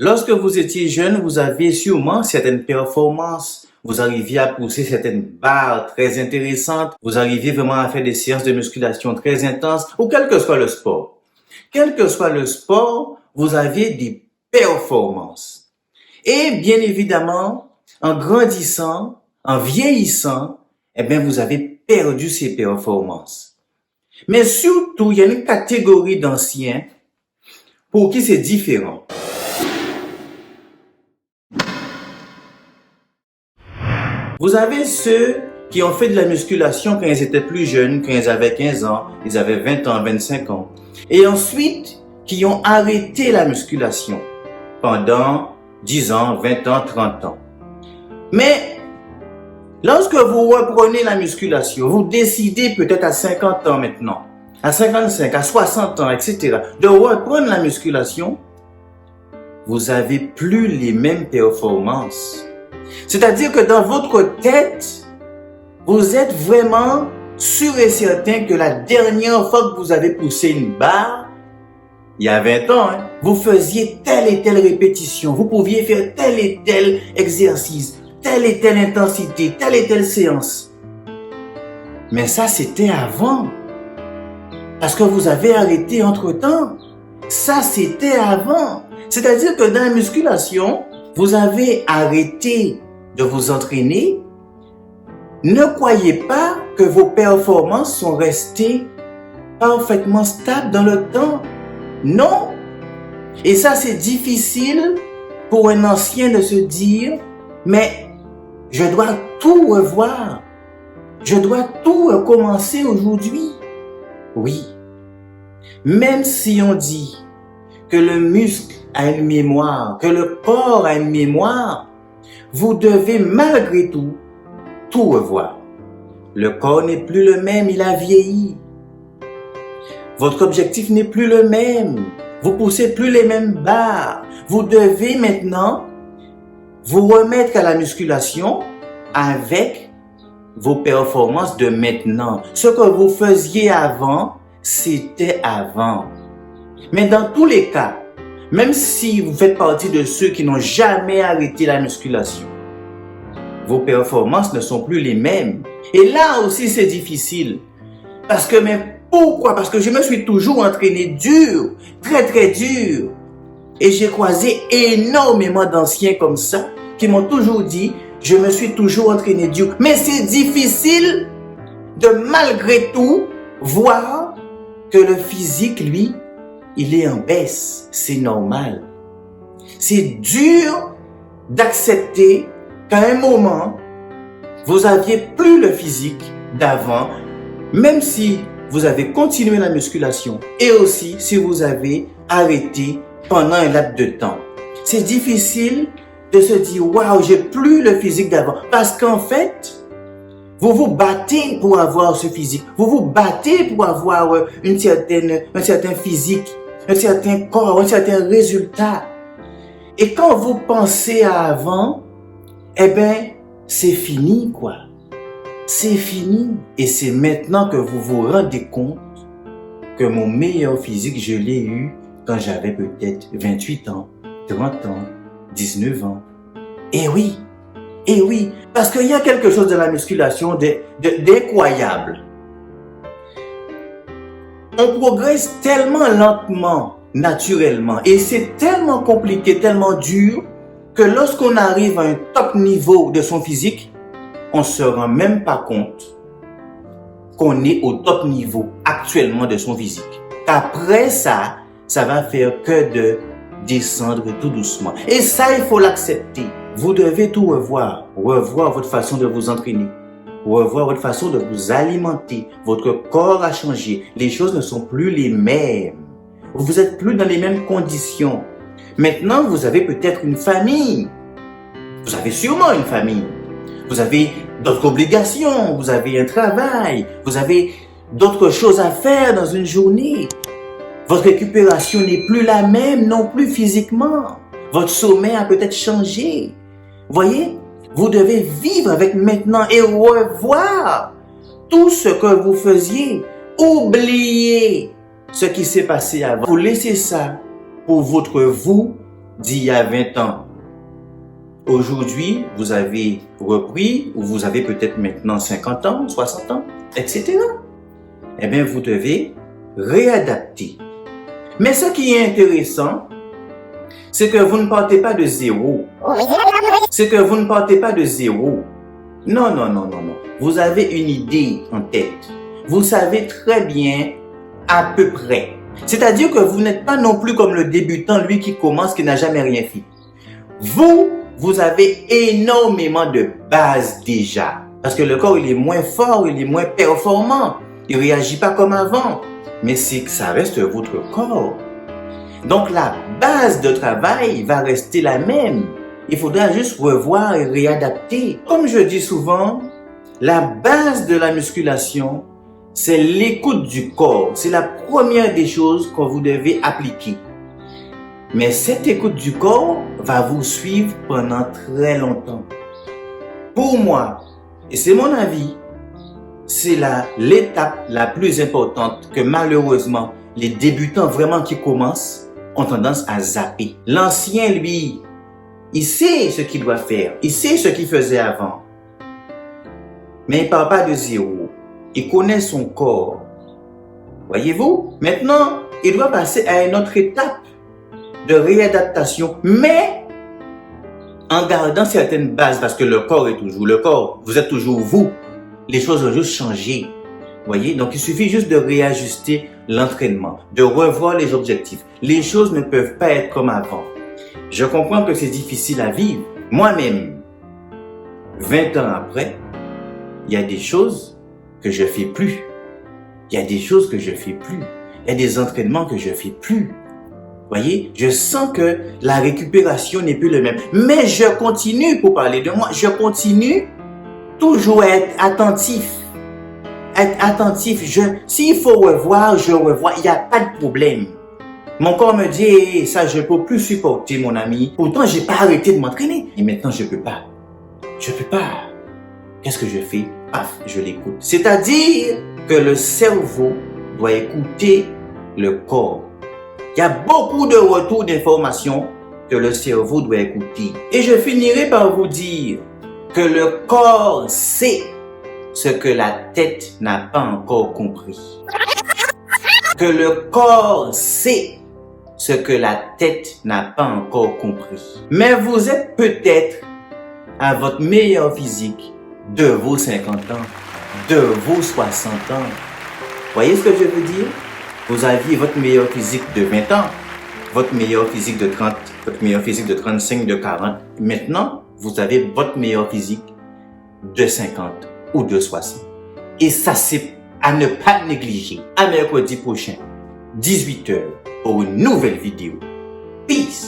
Lorsque vous étiez jeune, vous aviez sûrement certaines performances. Vous arriviez à pousser certaines barres très intéressantes. Vous arriviez vraiment à faire des séances de musculation très intenses ou quel que soit le sport. Quel que soit le sport, vous aviez des performances. Et bien évidemment, en grandissant, en vieillissant, vous avez perdu ces performances. Mais surtout, il y a une catégorie d'anciens pour qui c'est différent. Vous avez ceux qui ont fait de la musculation quand ils étaient plus jeunes, quand ils avaient 15 ans, ils avaient 20 ans, 25 ans. Et ensuite, qui ont arrêté la musculation pendant 10 ans, 20 ans, 30 ans. Mais lorsque vous reprenez la musculation, vous décidez peut-être à 50 ans maintenant, à 55, à 60 ans, etc., de reprendre la musculation, vous n'avez plus les mêmes performances. C'est-à-dire que dans votre tête, vous êtes vraiment sûr et certain que la dernière fois que vous avez poussé une barre, il y a 20 ans, vous faisiez telle et telle répétition, vous pouviez faire tel et tel exercice, telle et telle intensité, telle et telle séance. Mais ça, c'était avant. Parce que vous avez arrêté entre-temps. Ça, c'était avant. C'est-à-dire que dans la musculation, vous avez arrêté de vous entraîner. Ne croyez pas que vos performances sont restées parfaitement stables dans le temps. Non. Et ça, c'est difficile pour un ancien de se dire, mais je dois tout revoir. Je dois tout recommencer aujourd'hui. Oui. Même si on dit que le muscle a une mémoire, que le corps a une mémoire, vous devez malgré tout revoir. Le corps n'est plus le même, il a vieilli. Votre objectif n'est plus le même. Vous poussez plus les mêmes barres. Vous devez maintenant vous remettre à la musculation avec vos performances de maintenant. Ce que vous faisiez avant, c'était avant. Mais dans tous les cas, même si vous faites partie de ceux qui n'ont jamais arrêté la musculation, vos performances ne sont plus les mêmes. Et là aussi, c'est difficile. Mais pourquoi? Parce que je me suis toujours entraîné dur, très très dur. Et j'ai croisé énormément d'anciens comme ça, qui m'ont toujours dit, je me suis toujours entraîné dur. Mais c'est difficile de malgré tout voir que le physique, lui, il est en baisse. C'est normal. C'est dur d'accepter qu'à un moment, vous aviez plus le physique d'avant, même si vous avez continué la musculation et aussi si vous avez arrêté pendant un laps de temps. C'est difficile de se dire, waouh, j'ai plus le physique d'avant. Parce qu'en fait, vous vous battez pour avoir ce physique. Vous vous battez pour avoir un certain physique, un certain corps, un certain résultat. Et quand vous pensez à avant, c'est fini, quoi. C'est fini. Et c'est maintenant que vous vous rendez compte que mon meilleur physique, je l'ai eu quand j'avais peut-être 28 ans, 30 ans, 19 ans. Et oui, parce qu'il y a quelque chose dans la musculation d'incroyable. On progresse tellement lentement, naturellement, et c'est tellement compliqué, tellement dur, que lorsqu'on arrive à un top niveau de son physique, on ne se rend même pas compte qu'on est au top niveau actuellement de son physique. Après ça, ça va faire que de descendre tout doucement. Et ça, il faut l'accepter. Vous devez tout revoir. Revoir votre façon de vous entraîner. Revoir votre façon de vous alimenter. Votre corps a changé. Les choses ne sont plus les mêmes. Vous n'êtes plus dans les mêmes conditions. Maintenant, vous avez peut-être une famille. Vous avez sûrement une famille. Vous avez d'autres obligations. Vous avez un travail. Vous avez d'autres choses à faire dans une journée. Votre récupération n'est plus la même, non plus physiquement. Votre sommeil a peut-être changé. Voyez, vous devez vivre avec maintenant et revoir tout ce que vous faisiez. Oubliez ce qui s'est passé avant. Vous laissez ça pour votre vous d'il y a 20 ans, aujourd'hui, vous avez repris, ou vous avez peut-être maintenant 50 ans, 60 ans, etc. Eh bien, vous devez réadapter. Mais ce qui est intéressant, c'est que vous ne partez pas de zéro. C'est que vous ne partez pas de zéro. Non, non, non, non, non. Vous avez une idée en tête. Vous savez très bien, à peu près. C'est-à-dire que vous n'êtes pas non plus comme le débutant, lui qui commence, qui n'a jamais rien fait. Vous avez énormément de bases déjà. Parce que le corps, il est moins fort, il est moins performant. Il ne réagit pas comme avant. Mais c'est que ça reste votre corps. Donc la base de travail va rester la même. Il faudra juste revoir et réadapter. Comme je dis souvent, la base de la musculation, c'est l'écoute du corps. C'est la première des choses que vous devez appliquer. Mais cette écoute du corps va vous suivre pendant très longtemps. Pour moi, et c'est mon avis, c'est l'étape la plus importante que malheureusement les débutants vraiment qui commencent ont tendance à zapper. L'ancien, lui, il sait ce qu'il doit faire. Il sait ce qu'il faisait avant. Mais il ne part pas de zéro. Il connaît son corps. Voyez-vous? Maintenant, il doit passer à une autre étape de réadaptation, mais en gardant certaines bases, parce que le corps est toujours le corps. Vous êtes toujours vous. Les choses ont juste changé. Voyez? Donc, il suffit juste de réajuster l'entraînement, de revoir les objectifs. Les choses ne peuvent pas être comme avant. Je comprends que c'est difficile à vivre. Moi-même, 20 ans après, il y a des choses que je fais plus. Il y a des choses que je fais plus. Il y a des entraînements que je fais plus. Voyez, je sens que la récupération n'est plus le même. Mais je continue, pour parler de moi, je continue toujours à être attentif. Être attentif. S'il faut revoir, je revois. Il n'y a pas de problème. Mon corps me dit, hey, ça, je ne peux plus supporter, mon ami. Pourtant, j'ai pas arrêté de m'entraîner. Et maintenant, je peux pas. Je peux pas. Qu'est-ce que je fais? Paf, je l'écoute. C'est-à-dire que le cerveau doit écouter le corps. Il y a beaucoup de retours d'informations que le cerveau doit écouter. Et je finirai par vous dire que le corps sait ce que la tête n'a pas encore compris. Que le corps sait ce que la tête n'a pas encore compris. Mais vous êtes peut-être à votre meilleur physique de vos 50 ans, de vos 60 ans. Voyez ce que je veux dire? Vous aviez votre meilleur physique de 20 ans, votre meilleur physique de 30, votre meilleur physique de 35, de 40. Maintenant, vous avez votre meilleur physique de 50 ou de 60. Et ça, c'est à ne pas négliger. À mercredi prochain, 18h, pour une nouvelle vidéo. Peace!